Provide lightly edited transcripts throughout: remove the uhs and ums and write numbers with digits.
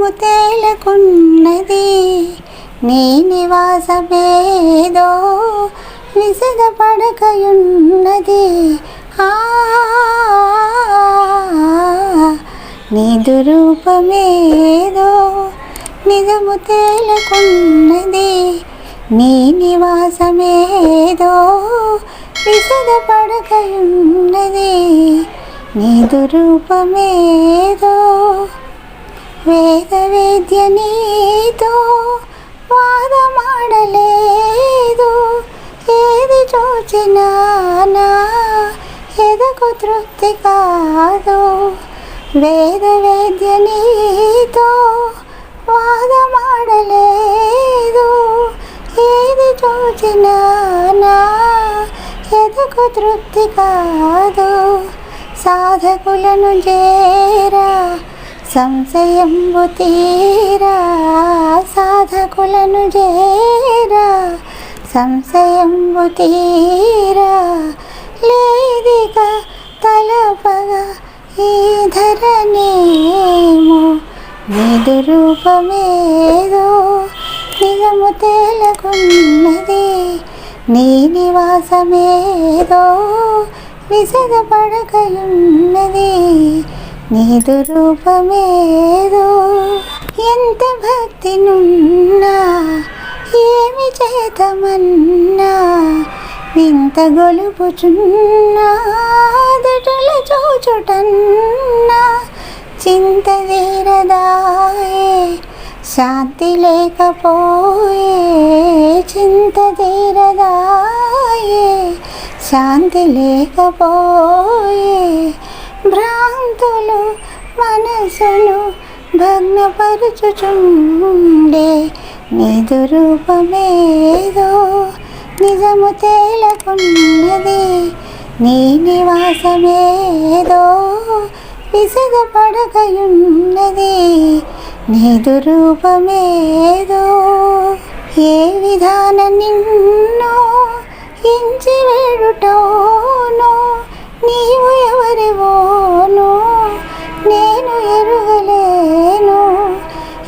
నిజము తేలకున్నది నీ నివాసమేదో విసద పడకయున్నది నీ దురూపమేదో నిజము తేలకున్నది నీ నివాసమేదో విసద పడకయున్నది నీ దురూపమేదో వేద వేద్య నీతో వాదమాడలేదు ఏది చూచినా నా ఎదకు తృప్తి కాదు వేద వేద్య నీతో వాదమాడలేదు ఏది చూచినా నా ఎదకు తృప్తి కాదు సాధకులను చేరా సంశయంబు తీరా సాధకులను చేరా సంశయంబు తీరా లేదిక తలపగా ఈ ధరనేమో నీదు రూపమేదో నిజము తేలకున్నది నీ నివాసమేదో విసద పడకయున్నది నీదు రూపమేదో ఎంత భక్తి నున్నా ఏమి చేతమన్నా వింత గొలుపుచున్నా దుటుల చూచుటన్నా చింత తీరదాయే శాంతి లేకపోయే చింత తీరదాయే శాంతి లేకపోయే భ్రాంతులు మనసును భగ్నపరుచుచుండే నీదు రూపమేదో నిజము తేలకున్నది నీ నివాసమేదో విసద పడకయున్నది నీదు రూపమేదో ఏ విధాన నిన్ను ఎంచి వేడుటోనో నీవు ఎవరివోనో నేను ఎరుగలేను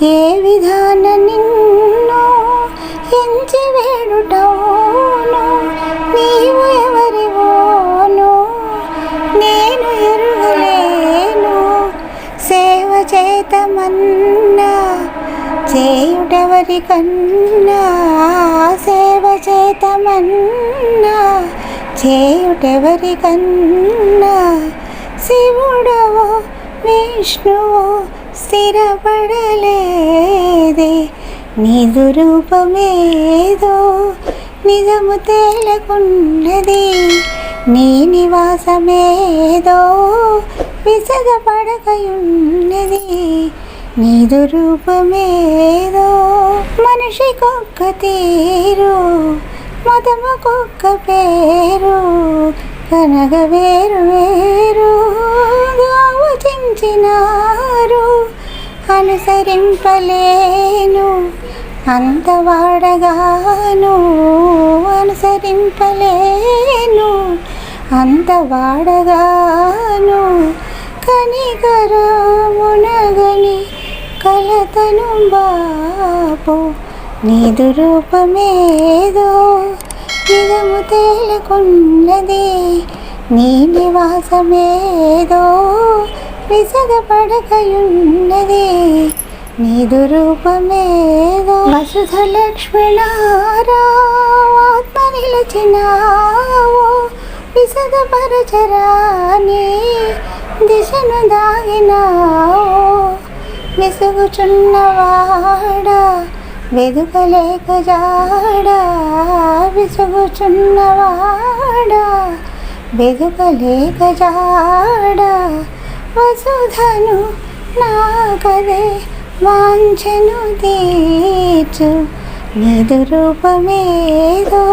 ఏ విధాన నిన్ను ఎంచి వేడుటోనో నీవు ఎవరివోనో నేను ఎరుగలేను సేవ చేతమన్నా చేయుటెవరికన్నా సేవ చేతమన్నా చేయుటెవరికన్నా శివుడవో విష్ణువో స్థిరపడలేదే నీదు రూపమేదో నిజము తేలకున్నది నీ నివాసమేదో విసద పడకయున్నది నీదు రూపమేదో మనిషికొక్క తీరు మతముకొక్క పేరు కనగ వేరు వేరు ఆలోచించినారు అనుసరింపలేను అంతవాడగాను అనుసరింపలేను అంతవాడగాను కనికరమునగని కలతను బాపు నీదు రూపమేదో నిజము తేలకున్నది నీ నివాసమేదో విసద పడకయున్నది నీదు రూపమేదో వసుధ లక్ష్మణారా ఆత్మ నిలచినావో విసద పరచరాని దిశను దాగినావో విసుగుచున్నవాడా వెదుకలేక జాడా విసుగుచున్నవాడా వెదుకలేక జాడా వసుధను నాకదే వాంఛను తీర్చు నీదు రూపమేదో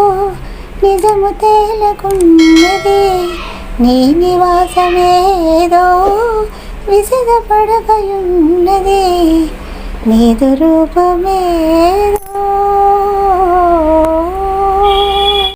నిజము తేలకున్నది నీ నివాసమేదో విసద పడకయున్నది నీదు రూపమేదో